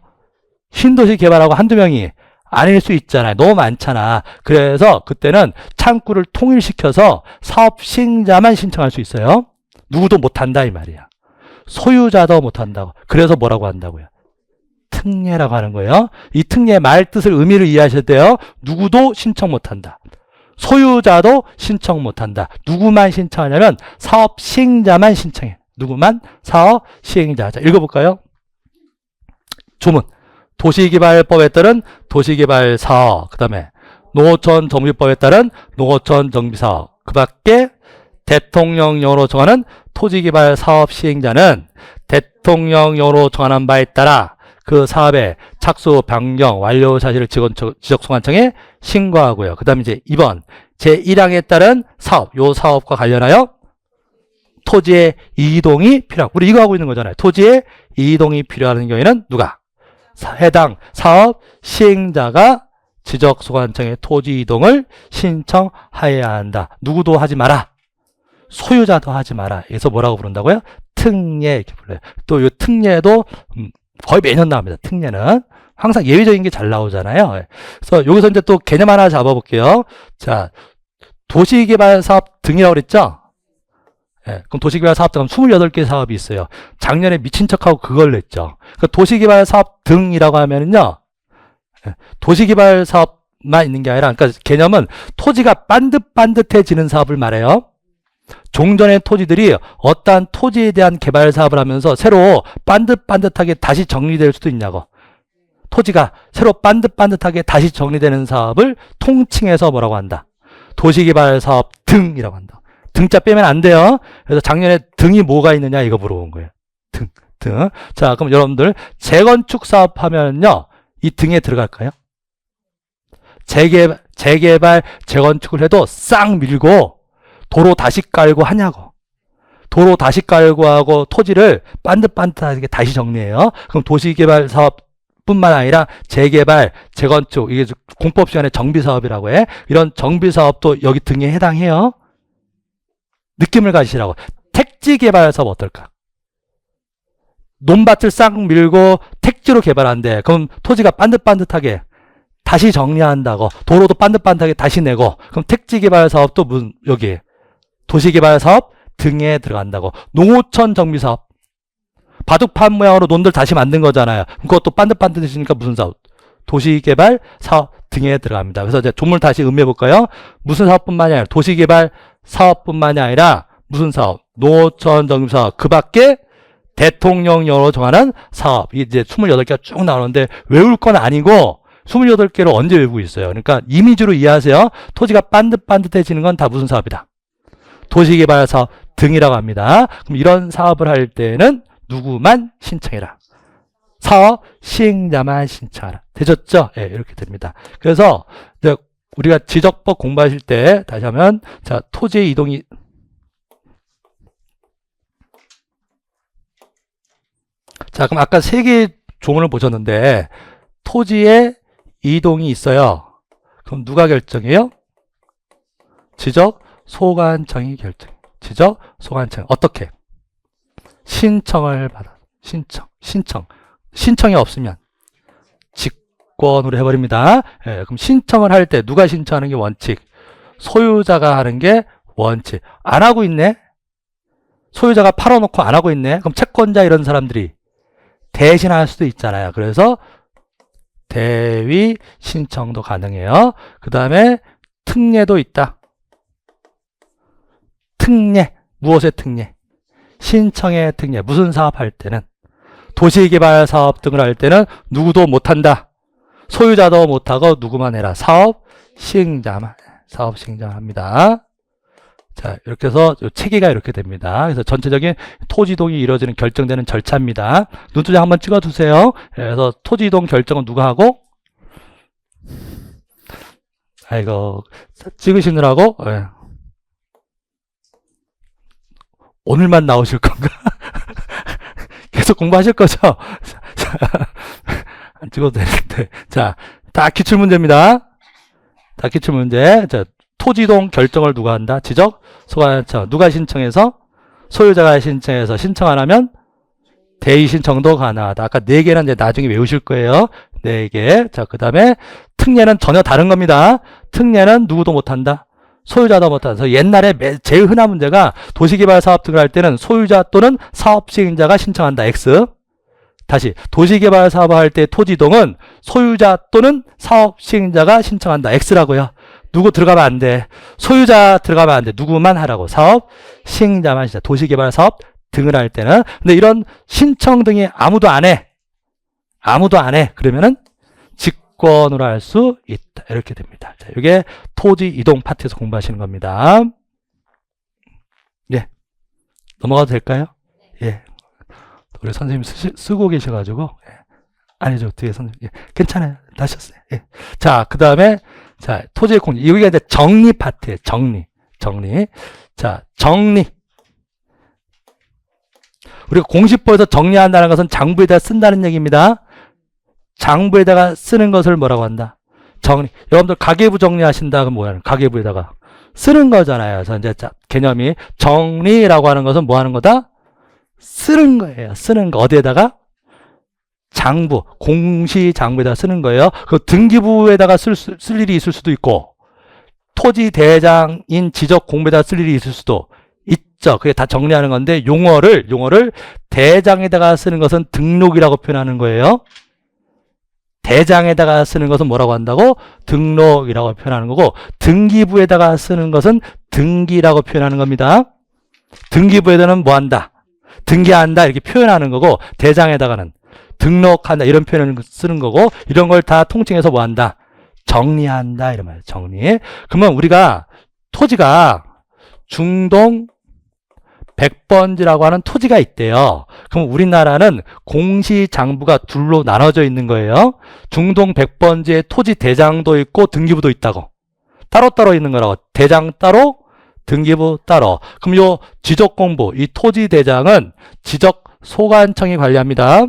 신도시 개발하고 한두 명이 아닐 수 있잖아요. 너무 많잖아. 그래서 그때는 창구를 통일시켜서 사업 시행자만 신청할 수 있어요. 누구도 못한다 이 말이야. 소유자도 못한다고. 그래서 뭐라고 한다고요? 특례라고 하는 거예요. 이 특례의 말 뜻을 의미를 이해하셔야 돼요. 누구도 신청 못한다. 소유자도 신청 못한다. 누구만 신청하냐면 사업 시행자만 신청해. 누구만? 사업 시행자. 자, 읽어볼까요? 조문. 도시개발법에 따른 도시개발사업, 그 다음에 농어촌 정비법에 따른 농어촌 정비사업, 그 밖에 대통령령으로 정하는 토지개발 사업 시행자는 대통령령으로 정하는 바에 따라 그 사업의 착수, 변경, 완료 사실을 지적소관청에 신고하고요. 그 다음에 이제 2번 제1항에 따른 사업, 요 사업과 관련하여 토지의 이동이 필요하고, 우리 이거 하고 있는 거잖아요. 토지의 이동이 필요한 경우에는 누가? 해당 사업 시행자가 지적소관청에 토지 이동을 신청하여야 한다. 누구도 하지 마라. 소유자도 하지 마라. 그래서 뭐라고 부른다고요? 특례 이렇게 불러요. 또 이 특례도 거의 매년 나옵니다. 특례는 항상 예외적인 게 잘 나오잖아요. 그래서 여기서 이제 또 개념 하나 잡아볼게요. 자, 도시개발사업 등이라고 그랬죠? 예, 그럼 도시개발 사업 등 28개 사업이 있어요. 작년에 미친 척하고 그걸 냈죠. 그러니까 도시개발 사업 등이라고 하면은요, 예, 도시개발 사업만 있는 게 아니라, 그러니까 개념은 토지가 반듯반듯해지는 사업을 말해요. 종전의 토지들이 어떠한 토지에 대한 개발 사업을 하면서 새로 반듯반듯하게 다시 정리될 수도 있냐고. 토지가 새로 반듯반듯하게 다시 정리되는 사업을 통칭해서 뭐라고 한다? 도시개발 사업 등이라고 한다. 등자 빼면 안 돼요. 그래서 작년에 등이 뭐가 있느냐 이거 물어본 거예요. 등. 자, 그럼 여러분들 재건축 사업 하면요, 이 등에 들어갈까요? 재개발, 재건축을 해도 싹 밀고 도로 다시 깔고 하냐고. 도로 다시 깔고 하고 토지를 반듯반듯하게 다시 정리해요. 그럼 도시개발 사업뿐만 아니라 재개발, 재건축, 이게 공법 시간에 정비사업이라고 해. 이런 정비사업도 여기 등에 해당해요. 느낌을 가지시라고. 택지 개발 사업 어떨까? 논밭을 싹 밀고 택지로 개발한대. 그럼 토지가 반듯반듯하게 다시 정리한다고. 도로도 반듯반듯하게 다시 내고. 그럼 택지 개발 사업도 여기 도시 개발 사업 등에 들어간다고. 농어촌 정비 사업. 바둑판 모양으로 논들 다시 만든 거잖아요. 그것도 반듯반듯해지니까 무슨 사업? 도시 개발 사업 등에 들어갑니다. 그래서 이제 조문을 다시 음미해 볼까요? 무슨 사업뿐만이 아니라 도시 개발 사업뿐만이 아니라 무슨 사업? 농어촌 정비 사업. 그 밖에 대통령령으로 정하는 사업. 이게 이제 28개가 쭉 나오는데 외울 건 아니고 28개를 언제 외우고 있어요. 그러니까 이미지로 이해하세요. 토지가 반듯반듯해지는 건 다 무슨 사업이다? 도시개발 사업 등이라고 합니다. 그럼 이런 사업을 할 때는 누구만 신청해라? 사업 시행자만 신청하라. 되셨죠? 예, 이렇게 됩니다. 그래서 이제 우리가 지적법 공부하실 때 다시 하면, 자, 토지의 이동이, 자, 그럼 아까 3개의 조문을 보셨는데 토지의 이동이 있어요. 그럼 누가 결정해요? 지적소관청이 결정. 지적소관청. 어떻게? 신청을 받아. 신청이 없으면 직권으로 해버립니다. 예, 그럼 신청을 할 때 누가 신청하는 게 원칙? 소유자가 하는 게 원칙. 안 하고 있네? 소유자가 팔아놓고 안 하고 있네? 그럼 채권자 이런 사람들이 대신할 수도 있잖아요. 그래서 대위 신청도 가능해요. 그 다음에 특례도 있다. 특례. 무엇의 특례? 신청의 특례. 무슨 사업할 때는? 도시개발 사업 등을 할 때는 누구도 못한다. 소유자도 못하고 누구만 해라. 사업 시행자만 합니다. 자, 이렇게 해서 체계가 이렇게 됩니다. 그래서 전체적인 토지이동이 이루어지는 결정되는 절차입니다. 눈두장 한번 찍어두세요. 그래서 토지이동 결정은 누가 하고? 아이고, 찍으시느라고, 예. 오늘만 나오실 건가? 계속 공부하실 거죠? 안 찍어도 되는데. 자, 다 기출문제입니다. 다 기출문제. 자, 토지이동 결정을 누가 한다? 지적소관청. 누가 신청해서? 소유자가 신청해서 신청 안 하면 대이신 정도 가능하다. 아까 4개는 이제 나중에 외우실 거예요. 4개. 자, 그 다음에 특례는 전혀 다른 겁니다. 특례는 누구도 못한다. 소유자도 못한다. 그래서 옛날에 제일 흔한 문제가 도시개발 사업 등을 할 때는 소유자 또는 사업 시행자가 신청한다. X. 다시 도시개발 사업을 할 때 토지이동은 소유자 또는 사업 시행자가 신청한다. X라고요. 누구 들어가면 안 돼. 소유자 들어가면 안 돼. 누구만 하라고. 사업 시행자만 신청. 도시개발 사업 등을 할 때는. 근데 이런 신청 등이 아무도 안 해. 아무도 안 해. 그러면은 직권으로 할 수 있다. 이렇게 됩니다. 자, 이게 토지 이동 파트에서 공부하시는 겁니다. 예. 넘어가도 될까요? 예. 우리 선생님 쓰고 계셔가지고. 예. 아니죠. 뒤에 선생님. 예. 괜찮아요. 다셨어요. 예. 자, 그 다음에, 자, 토지의 공지. 여기가 이제 정리 파트예요. 정리. 자, 정리. 우리가 공시법에서 정리한다는 것은 장부에다 쓴다는 얘기입니다. 장부에다가 쓰는 것을 뭐라고 한다? 정리. 여러분들 가계부 정리하신다. 그럼 뭐야? 가계부에다가 쓰는 거잖아요. 그래서 이제 개념이 정리라고 하는 것은 뭐 하는 거다? 쓰는 거예요. 쓰는 거. 어디에다가? 장부. 공시장부에다가 쓰는 거예요. 그 등기부에다가 쓸 일이 있을 수도 있고, 토지 대장인 지적 공부에다가 쓸 일이 있을 수도 있죠. 그게 다 정리하는 건데, 용어를 대장에다가 쓰는 것은 등록이라고 표현하는 거예요. 대장에다가 쓰는 것은 뭐라고 한다고? 등록이라고 표현하는 거고, 등기부에다가 쓰는 것은 등기라고 표현하는 겁니다. 등기부에다는 뭐 한다? 등기한다 이렇게 표현하는 거고, 대장에다가는 등록한다 이런 표현을 쓰는 거고, 이런 걸 다 통칭해서 뭐 한다? 정리한다 이런 말이에요. 정리. 그러면 우리가 토지가 중동 100번지라고 하는 토지가 있대요. 그럼 우리나라는 공시장부가 둘로 나눠져 있는 거예요. 중동 100번지에 토지 대장도 있고 등기부도 있다고. 따로따로 있는 거라고. 대장 따로, 등기부 따로. 그럼 요 지적공부, 이 토지 대장은 지적소관청이 관리합니다.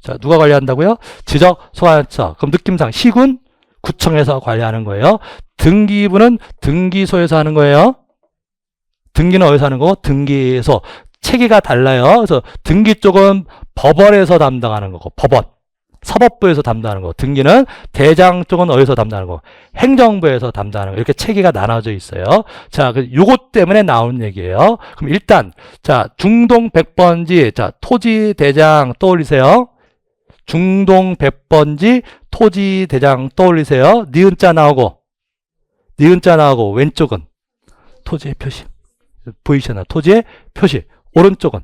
자, 누가 관리한다고요? 지적소관청. 그럼 느낌상 시군, 구청에서 관리하는 거예요. 등기부는 등기소에서 하는 거예요. 등기는 어디서 하는 거고? 등기소. 체계가 달라요. 그래서 등기 쪽은 법원에서 담당하는 거고, 법원. 사법부에서 담당하는 거고, 등기는 대장 쪽은 어디서 담당하는 거고, 행정부에서 담당하는 거. 이렇게 체계가 나눠져 있어요. 자, 요것 때문에 나오는 얘기예요. 그럼 일단, 자, 중동 100번지, 자, 토지 대장 떠올리세요. 중동 100번지 토지 대장 떠올리세요. 니은자 나오고, 왼쪽은 토지의 표시. 보이시나요? 토지의 표시. 오른쪽은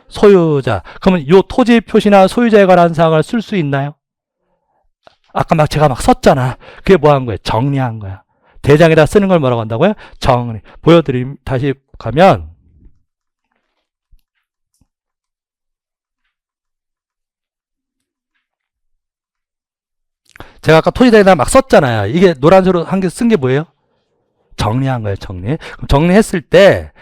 소유자. 그러면 이 토지 표시나 소유자에 관한 사항을 쓸 수 있나요? 아까 제가 썼잖아. 그게 뭐 한 거예요? 정리한 거야. 대장에다 쓰는 걸 뭐라고 한다고요? 정리. 다시 가면, 제가 아까 토지 대장에다 썼잖아요. 이게 노란색으로 한 개 쓴 게 뭐예요? 정리한 거예요, 정리. 그럼 정리를 했을 때,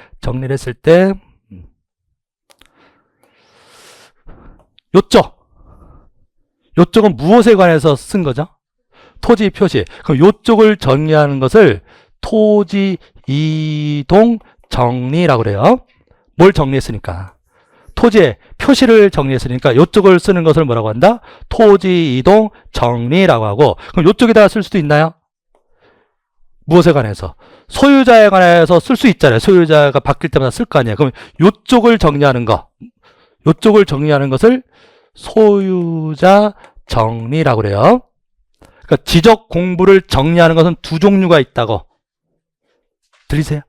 요쪽은 무엇에 관해서 쓴 거죠? 토지 표시. 그럼 요쪽을 정리하는 것을 토지 이동 정리라고 그래요. 뭘 정리했으니까? 토지의 표시를 정리했으니까 요쪽을 쓰는 것을 뭐라고 한다? 토지 이동 정리라고 하고, 그럼 요쪽에다가 쓸 수도 있나요? 무엇에 관해서? 소유자에 관해서 쓸 수 있잖아요. 소유자가 바뀔 때마다 쓸 거 아니에요. 그럼 요쪽을 정리하는 것을 소유자 정리라고 그래요. 그러니까 지적 공부를 정리하는 것은 두 종류가 있다고. 들리세요?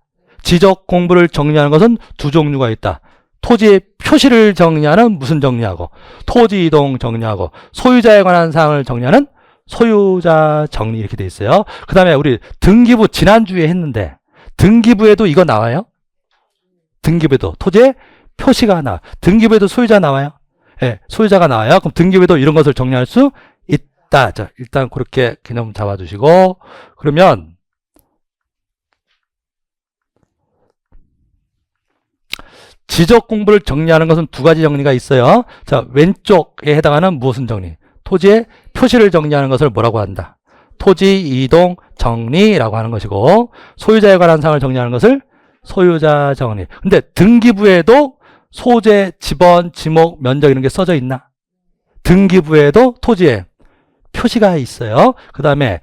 지적 공부를 정리하는 것은 두 종류가 있다. 토지의 표시를 정리하는 무슨 정리하고, 토지 이동 정리하고, 소유자에 관한 사항을 정리하는 소유자 정리 이렇게 돼 있어요. 그 다음에 우리 등기부 지난주에 했는데, 등기부에도 이거 나와요? 등기부에도 토지의 표시가 나와. 등기부에도 소유자 나와요? 예, 소유자가 나와요. 그럼 등기부에도 이런 것을 정리할 수 있다. 자, 일단 그렇게 개념 잡아주시고, 그러면 지적 공부를 정리하는 것은 두 가지 정리가 있어요. 자, 왼쪽에 해당하는 무엇은 정리? 토지의 표시를 정리하는 것을 뭐라고 한다? 토지 이동 정리라고 하는 것이고, 소유자에 관한 사항을 정리하는 것을 소유자 정리. 근데 등기부에도 소재, 지번, 지목, 면적 이런 게 써져 있나? 등기부에도 토지에 표시가 있어요. 그 다음에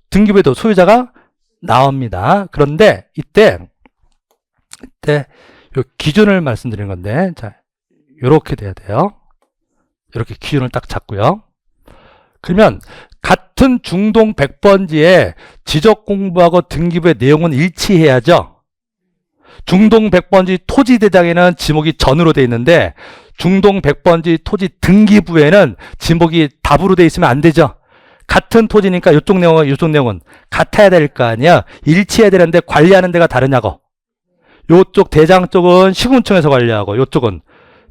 등기부에도 소유자가 나옵니다. 그런데 이때 요 기준을 말씀드리는 건데, 자, 요렇게 돼야 돼요. 이렇게 기준을 딱 잡고요. 그러면 같은 중동 100번지에 지적 공부하고 등기부의 내용은 일치해야죠. 중동 100번지 토지 대장에는 지목이 전으로 돼 있는데 중동 100번지 토지 등기부에는 지목이 답으로 돼 있으면 안 되죠. 같은 토지니까 이쪽 내용과 이쪽 내용은 같아야 될 거 아니야. 일치해야 되는데 관리하는 데가 다르냐고. 요쪽 대장 쪽은 시군청에서 관리하고 요쪽은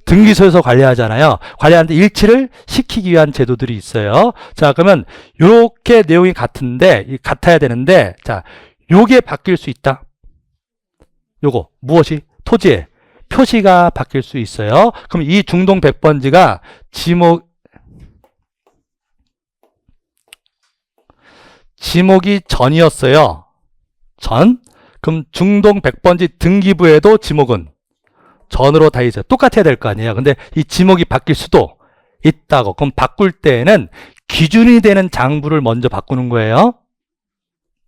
등기소에서 관리하잖아요. 관리하는데 일치를 시키기 위한 제도들이 있어요. 자, 그러면 요렇게 내용이 같아야 되는데, 자, 요게 바뀔 수 있다. 요거 무엇이? 토지의 표시가 바뀔 수 있어요. 그럼 이 중동 100번지가 지목이 전이었어요. 그럼 중동 100번지 등기부에도 지목은 전으로 다 있어요. 똑같아야 될 거 아니에요. 근데 이 지목이 바뀔 수도 있다고. 그럼 바꿀 때에는 기준이 되는 장부를 먼저 바꾸는 거예요.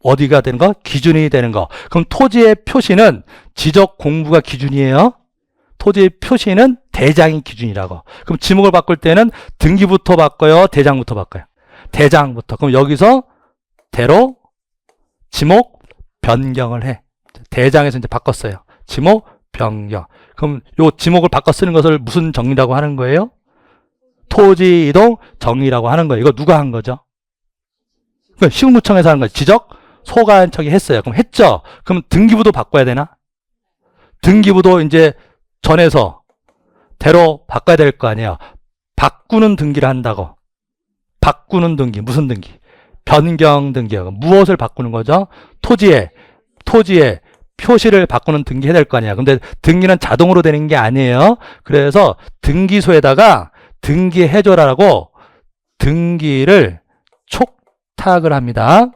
어디가 되는 거? 기준이 되는 거. 그럼 토지의 표시는 지적 공부가 기준이에요. 토지의 표시는 대장이 기준이라고. 그럼 지목을 바꿀 때는 등기부터 바꿔요? 대장부터 바꿔요? 대장부터. 그럼 여기서 대로 지목 변경을 해. 대장에서 이제 바꿨어요. 지목 변경. 그럼 요 지목을 바꿔 쓰는 것을 무슨 정리라고 하는 거예요? 토지 이동 정리라고 하는 거예요. 이거 누가 한 거죠? 시군구청에서 하는 거예요. 지적 소관청이 했어요. 그럼 했죠? 그럼 등기부도 바꿔야 되나? 등기부도 이제 전에서 대로 바꿔야 될 거 아니에요. 바꾸는 등기를 한다고. 바꾸는 등기. 무슨 등기? 변경 등기. 무엇을 바꾸는 거죠? 토지의 표시를 바꾸는 등기 해야 될 거 아니야. 근데 등기는 자동으로 되는 게 아니에요. 그래서 등기소에다가 등기해줘라고 등기를 촉탁을 합니다.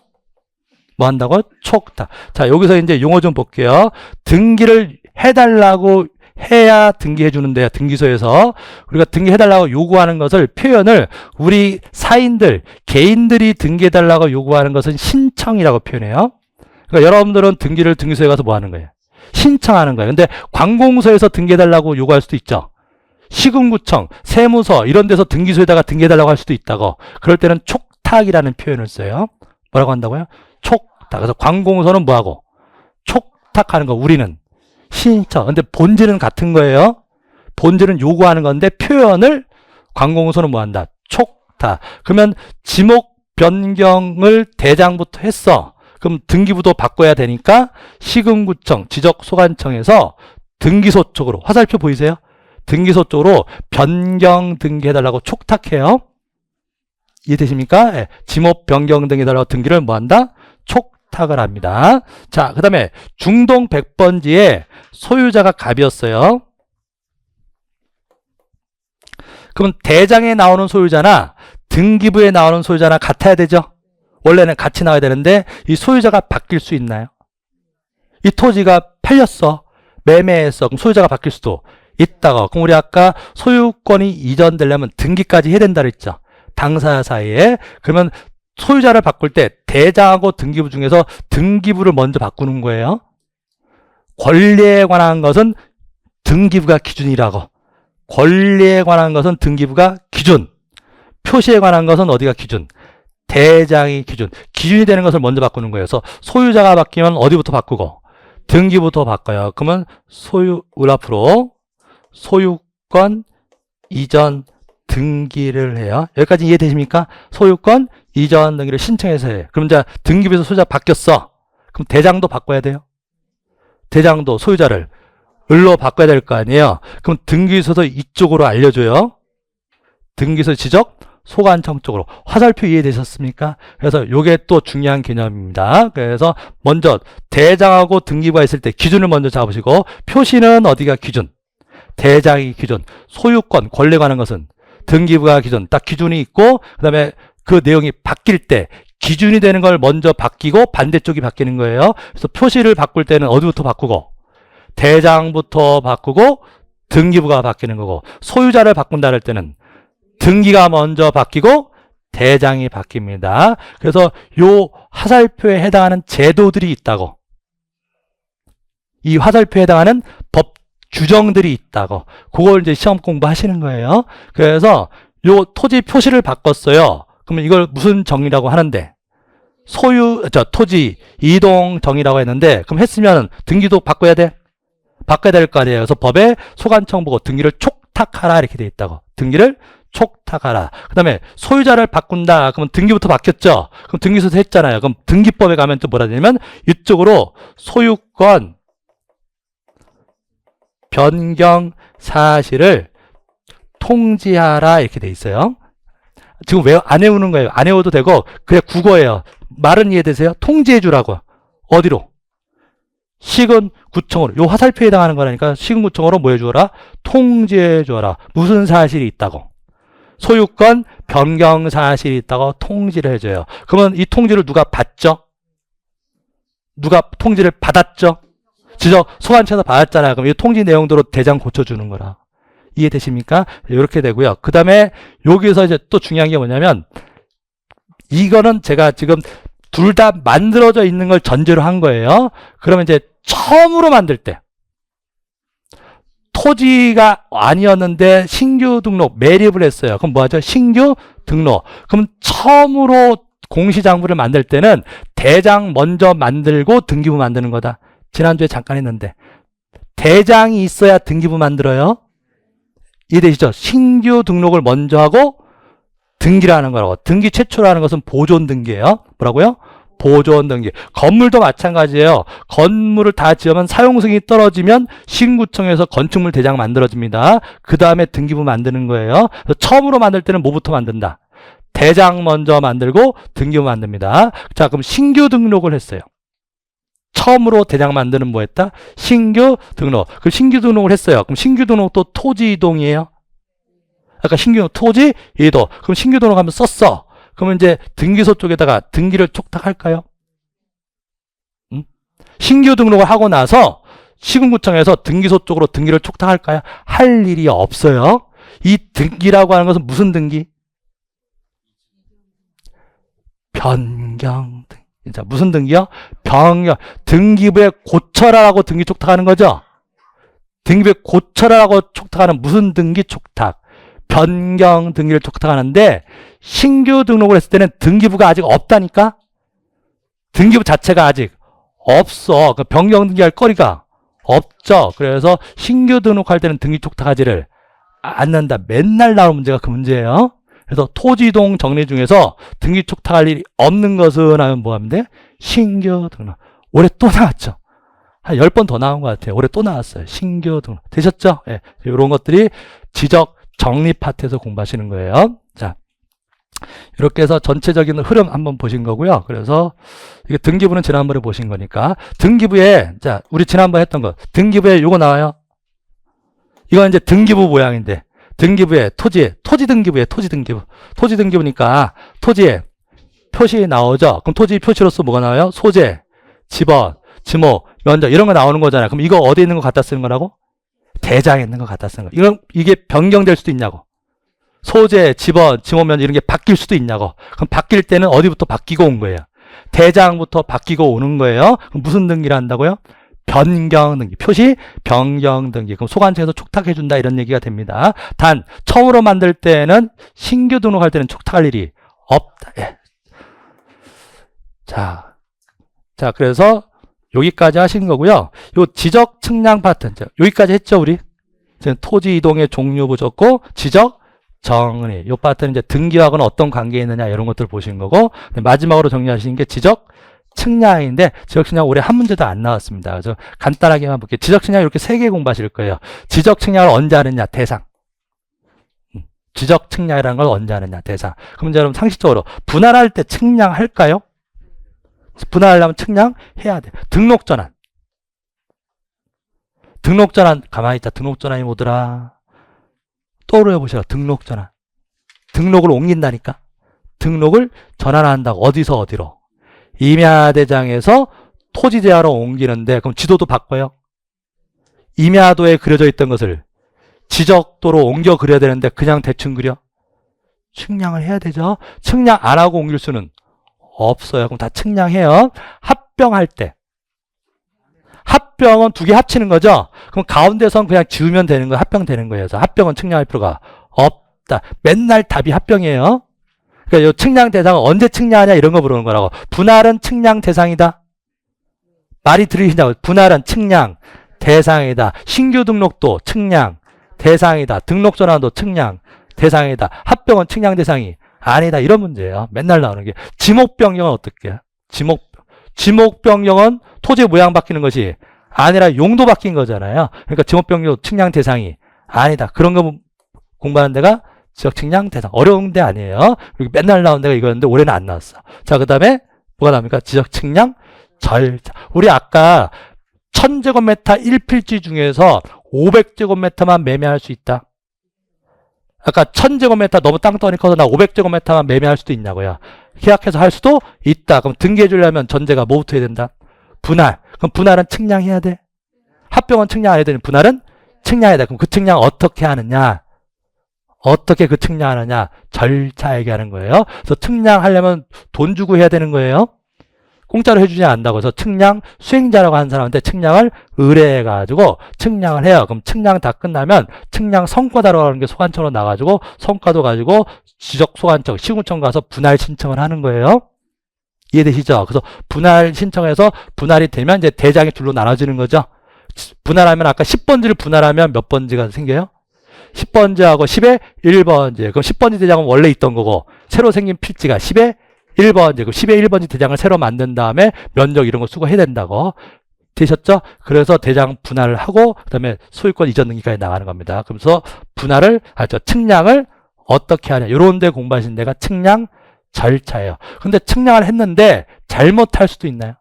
뭐 한다고? 촉탁. 자, 여기서 이제 용어 좀 볼게요. 등기를 해달라고 해야 등기해주는데요. 등기소에서. 우리가 등기해달라고 요구하는 것을, 표현을 우리 사인들, 개인들이 등기해달라고 요구하는 것은 신청이라고 표현해요. 그러니까 여러분들은 등기를 등기소에 가서 뭐 하는 거예요? 신청하는 거예요. 근데 관공서에서 등기해달라고 요구할 수도 있죠. 시군구청, 세무서 이런 데서 등기소에다가 등기해달라고 할 수도 있다고. 그럴 때는 촉탁이라는 표현을 써요. 뭐라고 한다고요? 촉탁. 그래서 관공서는 뭐하고? 촉탁하는 거. 우리는 신청. 근데 본질은 같은 거예요. 본질은 요구하는 건데 표현을 관공서는 뭐 한다? 촉탁. 그러면 지목 변경을 대장부터 했어. 그럼 등기부도 바꿔야 되니까 시군구청, 지적소관청에서 등기소 쪽으로, 화살표 보이세요? 등기소 쪽으로 변경 등기해달라고 촉탁해요. 이해되십니까? 네. 지목 변경 등기해달라고 등기를 뭐 한다? 촉탁을 합니다. 자, 그 다음에 중동 100번지에 소유자가 갑이었어요. 그럼 대장에 나오는 소유자나 등기부에 나오는 소유자나 같아야 되죠? 원래는 같이 나와야 되는데 이 소유자가 바뀔 수 있나요? 이 토지가 팔렸어. 매매했어. 그럼 소유자가 바뀔 수도 있다고. 그럼 우리 아까 소유권이 이전되려면 등기까지 해야 된다 그랬죠. 당사자 사이에. 그러면 소유자를 바꿀 때 대장하고 등기부 중에서 등기부를 먼저 바꾸는 거예요. 권리에 관한 것은 등기부가 기준이라고. 권리에 관한 것은 등기부가 기준. 표시에 관한 것은 어디가 기준? 대장이 기준. 기준이 되는 것을 먼저 바꾸는 거예요. 그래서 소유자가 바뀌면 어디부터 바꾸고? 등기부터 바꿔요. 그러면 앞으로 소유권 이전 등기를 해요. 여기까지 이해되십니까? 소유권 이전 등기를 신청해서 해요. 그럼 이제 등기부에서 소유자 바뀌었어. 그럼 대장도 바꿔야 돼요. 대장도 소유자를 을로 바꿔야 될 거 아니에요. 그럼 등기소도 이쪽으로 알려줘요. 등기소 지적 소관청 쪽으로. 화살표 이해되셨습니까? 그래서 요게 또 중요한 개념입니다. 그래서 먼저 대장하고 등기부가 있을 때 기준을 먼저 잡으시고, 표시는 어디가 기준? 대장이 기준. 소유권, 권리에 관한 것은 등기부가 기준. 딱 기준이 있고, 그 다음에 그 내용이 바뀔 때 기준이 되는 걸 먼저 바뀌고 반대쪽이 바뀌는 거예요. 그래서 표시를 바꿀 때는 어디부터 바꾸고? 대장부터 바꾸고 등기부가 바뀌는 거고, 소유자를 바꾼다 할 때는 등기가 먼저 바뀌고 대장이 바뀝니다. 그래서 요 화살표에 해당하는 제도들이 있다고, 이 화살표에 해당하는 법 규정들이 있다고, 그걸 이제 시험 공부하시는 거예요. 그래서 요 토지 표시를 바꿨어요. 그러면 이걸 무슨 정의라고 하는데, 토지 이동 정의라고 했는데, 그럼 했으면 등기도 바꿔야 돼? 바꿔야 될 거 아니에요. 그래서 법에 소관청 보고 등기를 촉탁하라 이렇게 돼 있다고. 등기를 촉탁하라. 그 다음에 소유자를 바꾼다. 그러면 등기부터 바뀌었죠? 그럼 등기소에서 했잖아요. 그럼 등기법에 가면 또 뭐라 되냐면, 이쪽으로 소유권 변경 사실을 통지하라 이렇게 돼 있어요. 지금 왜 안 외우는 거예요? 안 외워도 되고, 그냥 국어예요. 말은 이해되세요? 통지해 주라고. 어디로? 시군구청으로. 요 화살표에 해당하는 거라니까 시군구청으로 뭐 해주어라? 통지해 주어라. 무슨 사실이 있다고? 소유권 변경 사실이 있다고 통지를 해줘요. 그러면 이 통지를 누가 받죠? 누가 통지를 받았죠? 지적 소관청에서 받았잖아요. 그럼 이 통지 내용대로 대장 고쳐주는 거라. 이해되십니까? 이렇게 되고요. 그 다음에 여기서 이제 또 중요한 게 뭐냐면, 이거는 제가 지금 둘 다 만들어져 있는 걸 전제로 한 거예요. 그러면 이제 처음으로 만들 때, 토지가 아니었는데 신규 등록, 매립을 했어요. 그럼 뭐 하죠? 신규 등록. 그럼 처음으로 공시장부를 만들 때는 대장 먼저 만들고 등기부 만드는 거다. 지난주에 잠깐 했는데, 대장이 있어야 등기부 만들어요. 이해되시죠? 신규 등록을 먼저 하고 등기를 하는 거라고. 등기 최초로 하는 것은 보존 등기예요. 뭐라고요? 보존 등기. 건물도 마찬가지예요. 건물을 다 지으면 사용승이 떨어지면 시군구청에서 건축물 대장 만들어집니다. 그 다음에 등기부 만드는 거예요. 그래서 처음으로 만들 때는 뭐부터 만든다? 대장 먼저 만들고 등기부 만듭니다. 자, 그럼 신규 등록을 했어요. 처음으로 대장 만드는 뭐 했다? 신규 등록. 그럼 신규 등록을 했어요. 그럼 신규 등록도 토지 이동이에요. 아까 신규 토지 이동. 그럼 신규 등록하면 썼어. 그러면 이제 등기소 쪽에다가 등기를 촉탁할까요? 응? 신규 등록을 하고 나서 시군구청에서 등기소 쪽으로 등기를 촉탁할까요? 할 일이 없어요. 이 등기라고 하는 것은 무슨 등기? 변경 등기. 자, 무슨 등기요? 변경. 등기부에 고쳐라라고 등기 촉탁하는 거죠? 등기부에 고쳐라라고 촉탁하는 무슨 등기 촉탁? 변경 등기를 촉탁하는데, 신규 등록을 했을 때는 등기부가 아직 없다니까? 등기부 자체가 아직 없어. 그 변경 등기할 거리가 없죠. 그래서 신규 등록할 때는 등기 촉탁하지를 않는다. 맨날 나오는 문제가 그 문제예요. 그래서 토지이동 정리 중에서 등기 촉탁할 일이 없는 것은 하면 뭐 하면 돼? 신규 등록. 올해 또 나왔죠. 한 10번 더 나온 것 같아요. 올해 또 나왔어요. 신규 등록. 되셨죠? 예. 이런 것들이 지적 정리 파트에서 공부하시는 거예요. 자, 이렇게 해서 전체적인 흐름 한번 보신 거고요. 그래서 이게 등기부는 지난번에 보신 거니까, 등기부에, 자, 우리 지난번에 했던 거, 등기부에 요거 나와요. 이건 이제 등기부 모양인데, 등기부에 토지 등기부에 토지 등기부니까 토지에 표시 나오죠. 그럼 토지 표시로서 뭐가 나와요? 소재, 지번, 지목, 면적 이런 거 나오는 거잖아요. 그럼 이거 어디에 있는 거 갖다 쓰는 거라고? 대장에 있는 거 갖다 쓰는 거. 이게 변경될 수도 있냐고. 소재, 지번, 지목, 면적 이런 게 바뀔 수도 있냐고. 그럼 바뀔 때는 어디부터 바뀌고 온 거예요? 대장부터 바뀌고 오는 거예요. 그럼 무슨 등기를 한다고요? 변경 등기, 표시 변경 등기. 그럼 소관청에서 촉탁해 준다 이런 얘기가 됩니다. 단 처음으로 만들 때는, 신규 등록할 때는 촉탁할 일이 없다. 예. 자, 그래서 여기까지 하신 거고요. 요 지적 측량 파트 여기까지 했죠, 우리. 지금 토지 이동의 종류 보셨고, 지적 정리. 요 파트는 이제 등기하고는 어떤 관계에 있느냐 이런 것들을 보신 거고, 마지막으로 정리하시는 게 지적 측량인데, 지적 측량 올해 한 문제도 안 나왔습니다. 그래서 간단하게만 볼게요. 지적 측량 이렇게 3개 공부하실 거예요. 지적 측량을 언제 하느냐, 대상. 지적 측량이라는 걸 언제 하느냐, 대상. 그럼 이제 여러분 상식적으로 분할할 때 측량할까요? 분할하려면 측량해야 돼. 등록전환. 가만히 있자. 등록전환이 뭐더라? 떠오르어 보시라. 등록전환. 등록을 옮긴다니까. 등록을 전환한다고. 어디서 어디로? 임야대장에서 토지대하로 옮기는데, 그럼 지도도 바꿔요. 임야도에 그려져 있던 것을 지적도로 옮겨 그려야 되는데 그냥 대충 그려? 측량을 해야 되죠. 측량 안 하고 옮길 수는 없어요. 그럼 다 측량해요. 합병할 때. 합병은 두 개 합치는 거죠. 그럼 가운데선 그냥 지우면 되는 거예요. 합병되는 거예요. 그래서 합병은 측량할 필요가 없다. 맨날 답이 합병이에요. 그러니까 이 측량 대상은 언제 측량하냐 이런 거 물어보는 거라고. 분할은 측량 대상이다. 말이 들리시냐고. 분할은 측량 대상이다. 신규 등록도 측량 대상이다. 등록 전환도 측량 대상이다. 합병은 측량 대상이 아니다. 이런 문제예요. 맨날 나오는 게. 지목 변경은 어떻게 해요? 지목 변경은 토지 모양 바뀌는 것이 아니라 용도 바뀐 거잖아요. 그러니까 지목 변경 측량 대상이 아니다. 그런 거 공부하는 데가 지적 측량 대상. 어려운 데 아니에요. 그리고 맨날 나온 데가 이거였는데 올해는 안 나왔어. 자, 그 다음에 뭐가 나옵니까? 지적 측량 절차. 우리 아까 1000제곱미터 1필지 중에서 500제곱미터만 매매할 수 있다. 아까 1000제곱미터 너무 땅덩어리 커서 나 500제곱미터만 매매할 수도 있냐고요. 계약해서 할 수도 있다. 그럼 등기해 주려면 전제가 뭐부터 해야 된다? 분할. 그럼 분할은 측량해야 돼. 합병은 측량 안 해야 되는 분할은 측량해야 돼. 그럼 그 측량 어떻게 하느냐? 어떻게 그 측량하느냐? 절차 얘기하는 거예요. 그래서 측량하려면 돈 주고 해야 되는 거예요. 공짜로 해주지 않는다고 해서 측량 수행자라고 하는 사람한테 측량을 의뢰해가지고 측량을 해요. 그럼 측량 다 끝나면 측량 성과다라고 하는 게 소관청으로 나가지고 성과도 가지고 지적 소관청, 시군청 가서 분할 신청을 하는 거예요. 이해되시죠? 그래서 분할 신청해서 분할이 되면 이제 대장이 둘로 나눠지는 거죠. 분할하면 아까 10번지를 분할하면 몇 번지가 생겨요? 10번지하고 10의 1번지. 그럼 10번지 대장은 원래 있던 거고 새로 생긴 필지가 10의 1번지. 그럼 10의 1번지 대장을 새로 만든 다음에 면적 이런 거 수거해야 된다고. 되셨죠? 그래서 대장 분할을 하고 그다음에 소유권 이전 등기까지 나가는 겁니다. 그래서 분할을 측량을 어떻게 하냐. 이런 데 공부하신 데가 측량 절차예요. 근데 측량을 했는데 잘못할 수도 있나요?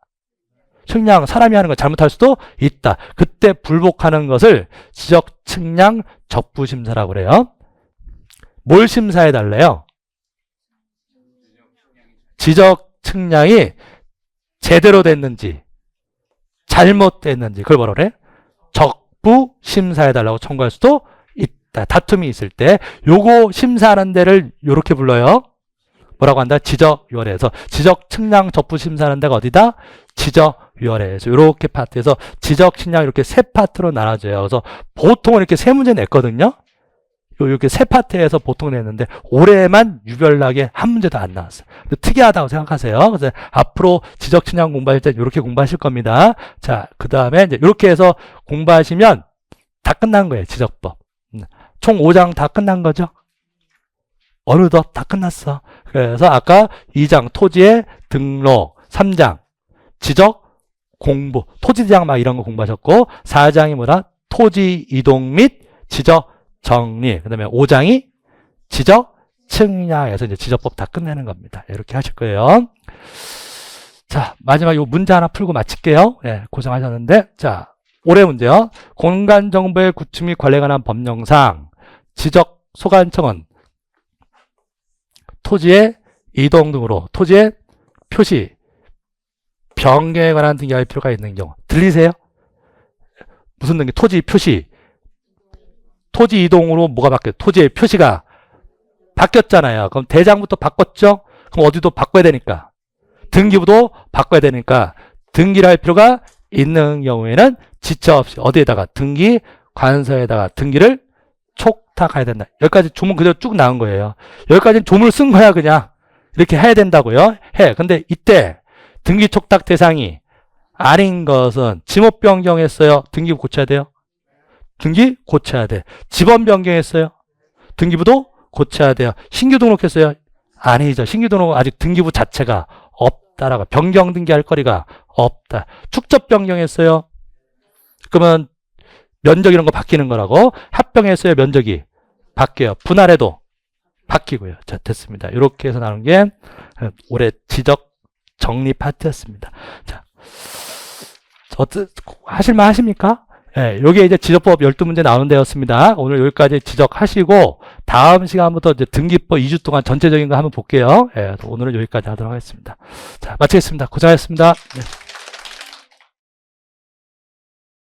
측량 사람이 하는 거 잘못할 수도 있다. 그때 불복하는 것을 지적 측량 적부심사라고 그래요. 뭘 심사해 달래요? 지적 측량이 제대로 됐는지 잘못됐는지 그걸 뭐라 그래? 적부 심사해 달라고 청구할 수도 있다. 다툼이 있을 때 요거 심사하는 데를 요렇게 불러요. 뭐라고 한다? 지적위원회에서. 지적 측량 적부 심사하는 데가 어디다? 지적위원회에서. 요렇게 파트에서 지적 측량 이렇게 세 파트로 나눠져요. 그래서 보통은 이렇게 세 문제 냈거든요. 이렇게 세 파트에서 보통 냈는데 올해만 유별나게 한 문제도 안 나왔어요. 특이하다고 생각하세요. 그래서 앞으로 지적 측량 공부할 때 이렇게 공부하실 겁니다. 자, 그 다음에 이제 이렇게 해서 공부하시면 다 끝난 거예요. 지적법. 총 5장 다 끝난 거죠. 어느덧 다 끝났어. 그래서 아까 2장 토지의 등록, 3장 지적 공부, 토지 대장 막 이런 거 공부하셨고 4장이 뭐다? 토지 이동 및 지적 정리. 그 다음에 5장이 지적 측량에서 이제 지적법 다 끝내는 겁니다. 이렇게 하실 거예요. 자, 마지막 요 문제 하나 풀고 마칠게요. 예, 고생하셨는데. 자, 올해 문제요. 공간정보의 구축 및 관리에 관한 법령상 지적 소관청은 토지의 이동 등으로 토지의 표시, 변경에 관한 등기할 필요가 있는 경우. 들리세요? 무슨 등기? 토지 표시. 토지 이동으로 뭐가 바뀌어요? 토지의 표시가 바뀌었잖아요. 그럼 대장부터 바꿨죠? 그럼 어디도 바꿔야 되니까. 등기부도 바꿔야 되니까 등기를 할 필요가 있는 경우에는 지체 없이 어디에다가 등기 관서에다가 등기를 촉탁해야 된다. 여기까지 조문 그대로 쭉 나온 거예요. 여기까지는 조문을 쓴 거야 그냥. 이렇게 해야 된다고요. 해. 근데 이때 등기 촉탁 대상이 아닌 것은 지목 변경했어요. 등기부 고쳐야 돼요. 등기 고쳐야 돼. 집원 변경했어요. 등기부도 고쳐야 돼요. 신규 등록했어요. 아니죠. 신규 등록 아직 등기부 자체가 없다라고. 변경 등기할 거리가 없다. 축적 변경했어요. 그러면 면적 이런 거 바뀌는 거라고. 합병했어요. 면적이 바뀌어요. 분할해도 바뀌고요. 자, 됐습니다. 이렇게 해서 나눈 게 올해 지적 정리 파트였습니다. 자, 하실만 하십니까? 예, 요게 이제 지적법 12문제 나오는 데였습니다. 오늘 여기까지 지적하시고, 다음 시간부터 이제 등기법 2주 동안 전체적인 거 한번 볼게요. 예, 오늘은 여기까지 하도록 하겠습니다. 자, 마치겠습니다. 고생하셨습니다. 네.